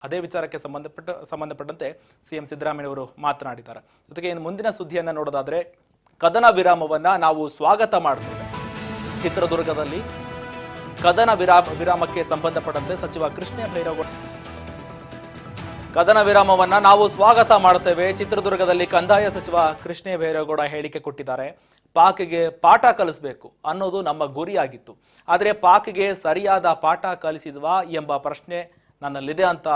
ಅದೇ ವಿಚಾರಕ್ಕೆ ಸಂಬಂಧಪಟ್ಟಂತೆ ಸಿಎಂ ಸಿದ್ದರಾಮಯ್ಯ ಅವರು ಮಾತನಾಡಿದ್ದಾರೆ. ಜೊತೆಗೆ ಇನ್ನು ಮುಂದಿನ ಸುದ್ದಿಯನ್ನು ನೋಡೋದಾದ್ರೆ ಕದನ ವಿರಾಮವನ್ನ ನಾವು ಸ್ವಾಗತ ಮಾಡ್ತೇವೆ. ಚಿತ್ರದುರ್ಗದಲ್ಲಿ ಕದನ ವಿರಾಮಕ್ಕೆ ಸಂಬಂಧಪಟ್ಟಂತೆ ಸಚಿವ ಕೃಷ್ಣ ಬೈರೇಗೌಡ ಕದನ ವಿರಾಮವನ್ನ ನಾವು ಸ್ವಾಗತ ಮಾಡ್ತೇವೆ. ಚಿತ್ರದುರ್ಗದಲ್ಲಿ ಕಂದಾಯ ಸಚಿವ ಕೃಷ್ಣ ಬೈರೇಗೌಡ ಹೇಳಿಕೆ ಕೊಟ್ಟಿದ್ದಾರೆ. ಪಾಕ್ಗೆ ಪಾಠ ಕಲಿಸಬೇಕು ಅನ್ನೋದು ನಮ್ಮ ಗುರಿಯಾಗಿತ್ತು, ಆದರೆ ಪಾಕ್ಗೆ ಸರಿಯಾದ ಪಾಠ ಕಲಿಸಿದ್ವಾ ಎಂಬ ಪ್ರಶ್ನೆ ನನ್ನಲ್ಲಿದೆ ಅಂತ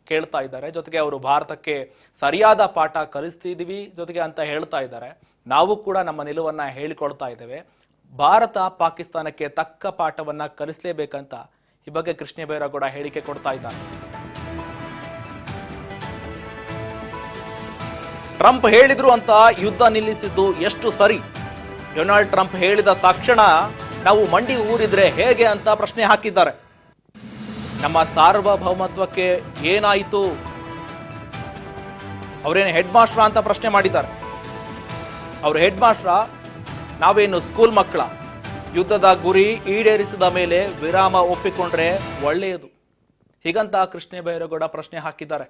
ಕೇಳ್ತಾ ಇದ್ದಾರೆ. ಜೊತೆಗೆ ಅವರು ಭಾರತಕ್ಕೆ ಸರಿಯಾದ ಪಾಠ ಕಲಿಸ್ತಿದೀವಿ ಜೊತೆಗೆ ಅಂತ ಹೇಳ್ತಾ ಇದ್ದಾರೆ. ನಾವು ಕೂಡ ನಮ್ಮ ನಿಲುವನ್ನ ಹೇಳಿಕೊಳ್ತಾ ಇದ್ದೇವೆ. ಭಾರತ ಪಾಕಿಸ್ತಾನಕ್ಕೆ ತಕ್ಕ ಪಾಠವನ್ನ ಕಲಿಸಲೇಬೇಕಂತ ಈ ಬಗ್ಗೆ ಕೃಷ್ಣ ಬೈರೇಗೌಡ ಹೇಳಿಕೆ ಕೊಡ್ತಾ ಇದ್ದಾರೆ. ಟ್ರಂಪ್ ಹೇಳಿದ್ರು ಅಂತ ಯುದ್ಧ ನಿಲ್ಲಿಸಿದ್ದು ಎಷ್ಟು ಸರಿ? ಡೊನಾಲ್ಡ್ ಟ್ರಂಪ್ ಹೇಳಿದ ತಕ್ಷಣ ನಾವು ಮಂಡಿ ಊರಿದ್ರೆ ಹೇಗೆ ಅಂತ ಪ್ರಶ್ನೆ ಹಾಕಿದ್ದಾರೆ. ನಮ್ಮ ಸಾರ್ವಭೌಮತ್ವಕ್ಕೆ ಏನಾಯಿತು? ಅವರೇನು ಹೆಡ್ ಮಾಸ್ಟರ್ ಅಂತ ಪ್ರಶ್ನೆ ಮಾಡಿದ್ದಾರೆ. ಅವರು ಹೆಡ್ ಮಾಸ್ಟರ್, ನಾವೇನು ಸ್ಕೂಲ್ ಮಕ್ಕಳ? ಯುದ್ಧದ ಗುರಿ ಈಡೇರಿಸಿದ ಮೇಲೆ ವಿರಾಮ ಒಪ್ಪಿಕೊಂಡ್ರೆ ಒಳ್ಳೆಯದು, ಹೀಗಂತ ಕೃಷ್ಣ ಬೈರೇಗೌಡ ಪ್ರಶ್ನೆ ಹಾಕಿದ್ದಾರೆ.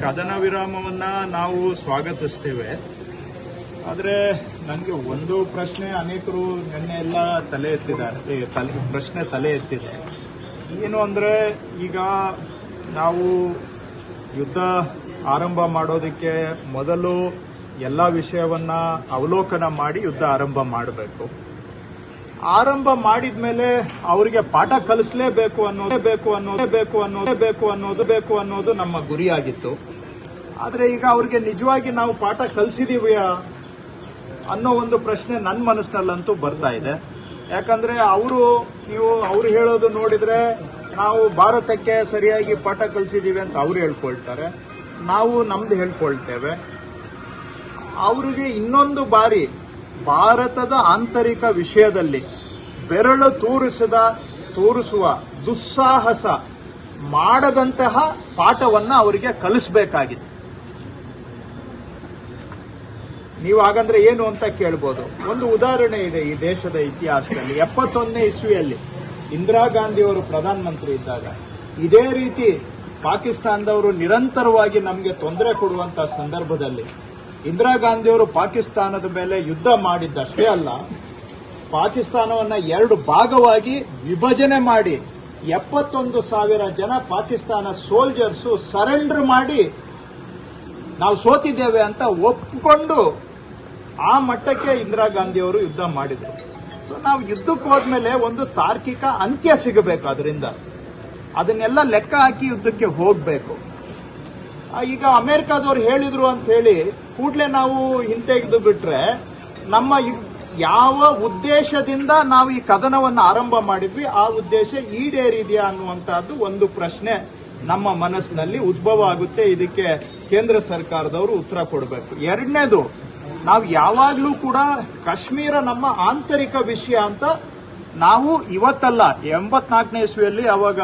ಕದನ ವಿರಾಮವನ್ನ ನಾವು ಸ್ವಾಗತಿಸ್ತೇವೆ. ಆದರೆ ನನಗೆ ಒಂದು ಪ್ರಶ್ನೆ ಅನೇಕರು ನಿನ್ನೆ ಎಲ್ಲ ತಲೆ ಎತ್ತಿದ್ದಾರೆ, ಪ್ರಶ್ನೆ ತಲೆ ಎತ್ತಿದೆ. ಏನು ಅಂದರೆ, ಈಗ ನಾವು ಯುದ್ಧ ಆರಂಭ ಮಾಡೋದಕ್ಕೆ ಮೊದಲು ಎಲ್ಲ ವಿಷಯವನ್ನ ಅವಲೋಕನ ಮಾಡಿ ಯುದ್ಧ ಆರಂಭ ಮಾಡಬೇಕು. ಆರಂಭ ಮಾಡಿದ ಮೇಲೆ ಅವರಿಗೆ ಪಾಠ ಕಲಿಸಲೇಬೇಕು ಅನ್ನೋದು ನಮ್ಮ ಗುರಿಯಾಗಿತ್ತು. ಆದರೆ ಈಗ ಅವ್ರಿಗೆ ನಿಜವಾಗಿ ನಾವು ಪಾಠ ಕಲಿಸಿದೀವಿಯಾ ಅನ್ನೋ ಒಂದು ಪ್ರಶ್ನೆ ನನ್ನ ಮನಸ್ಸಿನಲ್ಲಂತೂ ಬರ್ತಾ ಇದೆ. ಯಾಕಂದ್ರೆ ಅವ್ರು ಹೇಳೋದು ನೋಡಿದ್ರೆ ನಾವು ಭಾರತಕ್ಕೆ ಸರಿಯಾಗಿ ಪಾಠ ಕಲಿಸಿದೀವಿ ಅಂತ ಅವ್ರು ಹೇಳ್ಕೊಳ್ತಾರೆ, ನಾವು ನಮ್ದು ಹೇಳ್ಕೊಳ್ತೇವೆ. ಅವರಿಗೆ ಇನ್ನೊಂದು ಬಾರಿ ಭಾರತದ ಆಂತರಿಕ ವಿಷಯದಲ್ಲಿ ಬೆರಳು ತೋರಿಸುವ ದುಸ್ಸಾಹಸ ಮಾಡದಂತಹ ಪಾಠವನ್ನ ಅವರಿಗೆ ಕಲಿಸಬೇಕಾಗಿತ್ತು. ನೀವು ಹಾಗಂದ್ರೆ ಏನು ಅಂತ ಕೇಳ್ಬೋದು. ಒಂದು ಉದಾಹರಣೆ ಇದೆ ಈ ದೇಶದ ಇತಿಹಾಸದಲ್ಲಿ. 71ನೇ ಇಸ್ವಿಯಲ್ಲಿ ಇಂದಿರಾ ಗಾಂಧಿ ಅವರು ಪ್ರಧಾನಮಂತ್ರಿ ಇದ್ದಾಗ ಇದೇ ರೀತಿ ಪಾಕಿಸ್ತಾನದವರು ನಿರಂತರವಾಗಿ ನಮಗೆ ತೊಂದರೆ ಕೊಡುವಂತ ಸಂದರ್ಭದಲ್ಲಿ ಇಂದಿರಾ ಗಾಂಧಿ ಅವರು ಪಾಕಿಸ್ತಾನದ ಮೇಲೆ ಯುದ್ಧ ಮಾಡಿದ್ದಷ್ಟೇ ಅಲ್ಲ, ಪಾಕಿಸ್ತಾನವನ್ನ 2 ಭಾಗವಾಗಿ ವಿಭಜನೆ ಮಾಡಿ 71,000 ಜನ ಪಾಕಿಸ್ತಾನ ಸೋಲ್ಜರ್ಸ್ ಸರೆಂಡರ್ ಮಾಡಿ ನಾವು ಸೋತಿದ್ದೇವೆ ಅಂತ ಒಪ್ಪಿಕೊಂಡು ಆ ಮಟ್ಟಕ್ಕೆ ಇಂದಿರಾ ಗಾಂಧಿ ಅವರು ಯುದ್ಧ ಮಾಡಿದ್ರು. ಸೊ ನಾವು ಯುದ್ಧಕ್ಕೆ ಹೋದ್ಮೇಲೆ ಒಂದು ತಾರ್ಕಿಕ ಅಂತ್ಯ ಸಿಗಬೇಕು. ಅದರಿಂದ ಅದನ್ನೆಲ್ಲ ಲೆಕ್ಕ ಹಾಕಿ ಯುದ್ಧಕ್ಕೆ ಹೋಗ್ಬೇಕು. ಈಗ ಅಮೆರಿಕಾದವ್ರು ಹೇಳಿದ್ರು ಅಂತ ಹೇಳಿ ಕೂಡಲೇ ನಾವು ಹಿಂತೆಗೆದು ಬಿಟ್ರೆ ನಮ್ಮ ಯಾವ ಉದ್ದೇಶದಿಂದ ನಾವು ಈ ಕದನವನ್ನು ಆರಂಭ ಮಾಡಿದ್ವಿ ಆ ಉದ್ದೇಶ ಈಡೇರಿದೆಯಾ ಅನ್ನುವಂತಹದ್ದು ಒಂದು ಪ್ರಶ್ನೆ ನಮ್ಮ ಮನಸ್ಸಿನಲ್ಲಿ ಉದ್ಭವ ಆಗುತ್ತೆ. ಇದಕ್ಕೆ ಕೇಂದ್ರ ಸರ್ಕಾರದವರು ಉತ್ತರ ಕೊಡಬೇಕು. ಎರಡನೇದು, ನಾವು ಯಾವಾಗಲೂ ಕೂಡ ಕಾಶ್ಮೀರ ನಮ್ಮ ಆಂತರಿಕ ವಿಷಯ ಅಂತ ನಾವು ಇವತ್ತಲ್ಲ 84ನೇ ಇಸ್ವಿಯಲ್ಲಿ ಅವಾಗ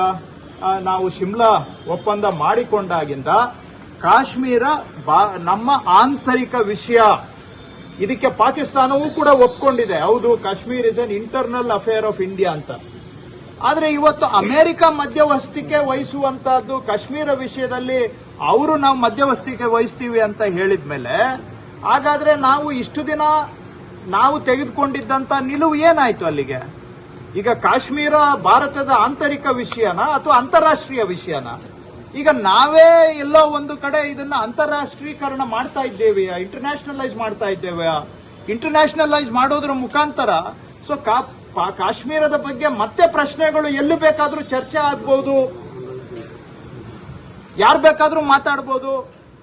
ನಾವು ಶಿಮ್ಲಾ ಒಪ್ಪಂದ ಮಾಡಿಕೊಂಡಾಗಿಂದ ಕಾಶ್ಮೀರ ನಮ್ಮ ಆಂತರಿಕ ವಿಷಯ. ಇದಕ್ಕೆ ಪಾಕಿಸ್ತಾನವೂ ಕೂಡ ಒಪ್ಕೊಂಡಿದೆ. ಹೌದು, Kashmir is an internal affair of India ಅಂತ. ಆದ್ರೆ ಇವತ್ತು ಅಮೆರಿಕ ಮಧ್ಯವಸ್ಥಿಕೆ ವಹಿಸುವಂತಹದ್ದು ಕಾಶ್ಮೀರ ವಿಷಯದಲ್ಲಿ ಅವರು ನಾವು ಮಧ್ಯವಸ್ಥಿಕೆ ವಹಿಸ್ತೀವಿ ಅಂತ ಹೇಳಿದ್ಮೇಲೆ ಹಾಗಾದ್ರೆ ನಾವು ಇಷ್ಟು ದಿನ ನಾವು ತೆಗೆದುಕೊಂಡಿದ್ದಂತ ನಿಲುವು ಏನಾಯ್ತು ಅಲ್ಲಿಗೆ? ಈಗ ಕಾಶ್ಮೀರ ಭಾರತದ ಆಂತರಿಕ ವಿಷಯನಾ ಅಥವಾ ಅಂತಾರಾಷ್ಟ್ರೀಯ ವಿಷಯನಾ? ಈಗ ನಾವೇ ಎಲ್ಲೋ ಒಂದು ಕಡೆ ಇದನ್ನ ಅಂತಾರಾಷ್ಟ್ರೀಕರಣ ಮಾಡ್ತಾ ಇದ್ದೇವೆ, ಇಂಟರ್ನ್ಯಾಷನಲೈಸ್ ಮಾಡ್ತಾ ಇದ್ದೇವೆ. ಇಂಟರ್ನ್ಯಾಷನಲೈಸ್ ಮಾಡೋದ್ರ ಮುಖಾಂತರ ಸೊ ಕಾಶ್ಮೀರದ ಬಗ್ಗೆ ಮತ್ತೆ ಪ್ರಶ್ನೆಗಳು ಎಲ್ಲಿ ಬೇಕಾದ್ರೂ ಚರ್ಚೆ ಆಗ್ಬಹುದು, ಯಾರು ಬೇಕಾದ್ರೂ ಮಾತಾಡಬಹುದು,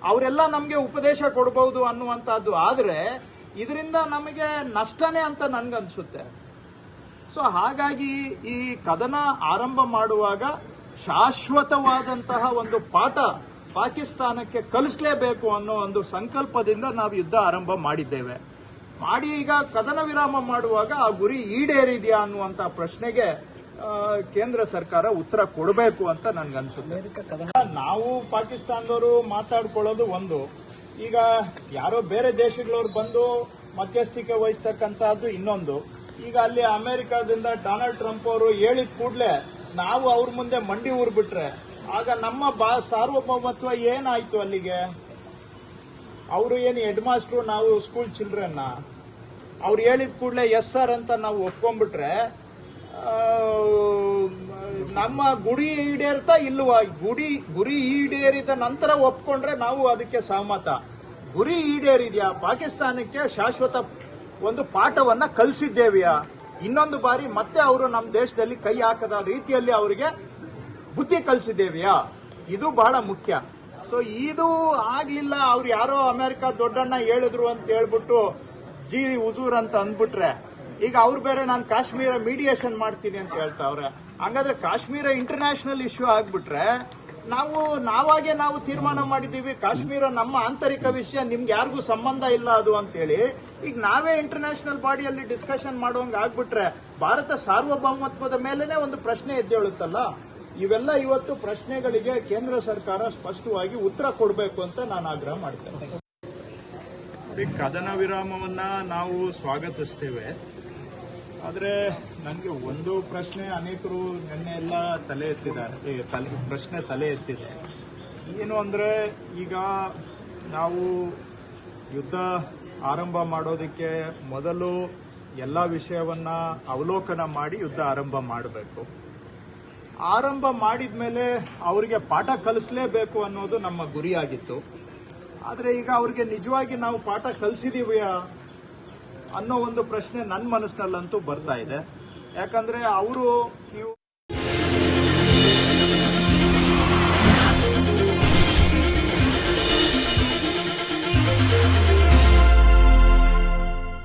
ಅವರೆಲ್ಲ ನಮಗೆ ಉಪದೇಶ ಕೊಡಬಹುದು ಅನ್ನುವಂತಹದ್ದು. ಆದ್ರೆ ಇದರಿಂದ ನಮಗೆ ನಷ್ಟನೇ ಅಂತ ನನ್ಗನ್ಸುತ್ತೆ. ಸೊ ಹಾಗಾಗಿ ಈ ಕದನ ಆರಂಭ ಮಾಡುವಾಗ ಶಾಶ್ವತವಾದಂತಹ ಒಂದು ಪಾಠ ಪಾಕಿಸ್ತಾನಕ್ಕೆ ಕಲಿಸಲೇಬೇಕು ಅನ್ನೋ ಒಂದು ಸಂಕಲ್ಪದಿಂದ ನಾವು ಯುದ್ಧ ಆರಂಭ ಮಾಡಿದ್ದೇವೆ. ಮಾಡಿ ಈಗ ಕದನ ವಿರಾಮ ಮಾಡುವಾಗ ಆ ಗುರಿ ಈಡೇರಿದೆಯಾ ಅನ್ನುವಂತ ಪ್ರಶ್ನೆಗೆ ಕೇಂದ್ರ ಸರ್ಕಾರ ಉತ್ತರ ಕೊಡಬೇಕು ಅಂತ ನನ್ಗನ್ಸುತ್ತೆ. ನಾವು ಪಾಕಿಸ್ತಾನದವರು ಮಾತಾಡ್ಕೊಳ್ಳೋದು ಒಂದು, ಈಗ ಯಾರೋ ಬೇರೆ ದೇಶಗಳವ್ರು ಬಂದು ಮಧ್ಯಸ್ಥಿಕೆ ವಹಿಸ್ತಕ್ಕಂತಹದ್ದು ಇನ್ನೊಂದು. ಈಗ ಅಲ್ಲಿ ಅಮೆರಿಕಾದಿಂದ ಡೊನಾಲ್ಡ್ ಟ್ರಂಪ್ ಅವರು ಹೇಳಿದ ಕೂಡಲೇ ನಾವು ಅವ್ರ ಮುಂದೆ ಮಂಡಿ ಊರ್ಬಿಟ್ರೆ ಆಗ ನಮ್ಮ ಸಾರ್ವಭೌಮತ್ವ ಏನಾಯ್ತು ಅಲ್ಲಿಗೆ? ಅವರು ಏನು ಹೆಡ್ ಮಾಸ್ಟ್ರು, ನಾವು ಸ್ಕೂಲ್ ಚಿಲ್ಡ್ರನ್ನ. ಅವ್ರು ಹೇಳಿದ ಕೂಡಲೇ ಎಸ್ ಸರ್ ಅಂತ ನಾವು ಒಪ್ಕೊಂಡ್ಬಿಟ್ರೆ ನಮ್ಮ ಗುರಿ ಈಡೇರ್ತಾ ಇಲ್ವಾ? ಗುರಿ ಈಡೇರಿದ ನಂತರ ಒಪ್ಕೊಂಡ್ರೆ ನಾವು ಅದಕ್ಕೆ ಸಹಮತ. ಗುರಿ ಈಡೇರಿದ್ಯಾ? ಪಾಕಿಸ್ತಾನಕ್ಕೆ ಶಾಶ್ವತ ಒಂದು ಪಾಠವನ್ನ ಕಲಿಸಿದ್ದೇವೆಯಾ? ಇನ್ನೊಂದು ಬಾರಿ ಮತ್ತೆ ಅವರು ನಮ್ಮ ದೇಶದಲ್ಲಿ ಕೈ ಹಾಕದ ರೀತಿಯಲ್ಲಿ ಅವರಿಗೆ ಬುದ್ಧಿ ಕಲಿಸಿದ್ದೇವೆಯಾ? ಇದು ಬಹಳ ಮುಖ್ಯ. ಸೊ ಇದು ಆಗ್ಲಿಲ್ಲ. ಅವ್ರು ಯಾರೋ ಅಮೆರಿಕ ದೊಡ್ಡಣ್ಣ ಹೇಳಿದ್ರು ಅಂತ ಹೇಳ್ಬಿಟ್ಟು ಜಿ ಹುಜೂರ್ ಅಂತ ಅಂದ್ಬಿಟ್ರೆ ಈಗ ಅವ್ರು ಬೇರೆ ನಾನು ಕಾಶ್ಮೀರ ಮೀಡಿಯೇಷನ್ ಮಾಡ್ತೀನಿ ಅಂತ ಹೇಳ್ತಾವ್ರೆ. ಹಂಗಾದ್ರೆ ಕಾಶ್ಮೀರ ಇಂಟರ್ನ್ಯಾಷನಲ್ ಇಶ್ಯೂ ಆಗ್ಬಿಟ್ರೆ ನಾವಾಗೆ ನಾವು ತೀರ್ಮಾನ ಮಾಡಿದ್ದೀವಿ ಕಾಶ್ಮೀರ ನಮ್ಮ ಆಂತರಿಕ ವಿಷಯ, ನಿಮ್ಗೆ ಯಾರಿಗೂ ಸಂಬಂಧ ಇಲ್ಲ ಅದು ಅಂತೇಳಿ. ಈಗ ನಾವೇ ಇಂಟರ್ನ್ಯಾಷನಲ್ ಬಾಡಿಯಲ್ಲಿ ಡಿಸ್ಕಷನ್ ಮಾಡುವಂಗ ಆಗ್ಬಿಟ್ರೆ ಭಾರತ ಸಾರ್ವಭೌಮತ್ವದ ಮೇಲೆನೆ ಒಂದು ಪ್ರಶ್ನೆ ಎದ್ದೇಳುತ್ತಲ್ಲ. ಇವೆಲ್ಲ ಇವತ್ತು ಪ್ರಶ್ನೆಗಳಿಗೆ ಕೇಂದ್ರ ಸರ್ಕಾರ ಸ್ಪಷ್ಟವಾಗಿ ಉತ್ತರ ಕೊಡಬೇಕು ಅಂತ ನಾನು ಆಗ್ರಹ ಮಾಡ್ತೇನೆ. ಕದನ ವಿರಾಮವನ್ನ ನಾವು ಸ್ವಾಗತಿಸ್ತೇವೆ. ಆದ್ರೆ ನನಗೆ ಒಂದು ಪ್ರಶ್ನೆ ಅನೇಕರು ನಿನ್ನೆ ಎಲ್ಲ ತಲೆ ಎತ್ತಿದೆ. ಏನು ಅಂದ್ರೆ, ಈಗ ನಾವು ಯುದ್ಧ ಆರಂಭ ಮಾಡೋದಕ್ಕೆ ಮೊದಲು ಎಲ್ಲ ವಿಷಯವನ್ನ ಅವಲೋಕನ ಮಾಡಿ ಯುದ್ಧ ಆರಂಭ ಮಾಡಬೇಕು. ಆರಂಭ ಮಾಡಿದ್ಮೇಲೆ ಅವರಿಗೆ ಪಾಠ ಕಲಿಸಲೇಬೇಕು ಅನ್ನೋದು ನಮ್ಮ ಗುರಿಯಾಗಿತ್ತು. ಆದ್ರೆ ಈಗ ಅವ್ರಿಗೆ ನಿಜವಾಗಿ ನಾವು ಪಾಠ ಕಲಿಸಿದೀವಿಯಾ ಅನ್ನೋ ಒಂದು ಪ್ರಶ್ನೆ ನನ್ನ ಮನಸ್ಸಿನಲ್ಲಂತೂ ಬರ್ತಾ ಇದೆ. ಯಾಕಂದ್ರೆ ಅವರು ನೀವು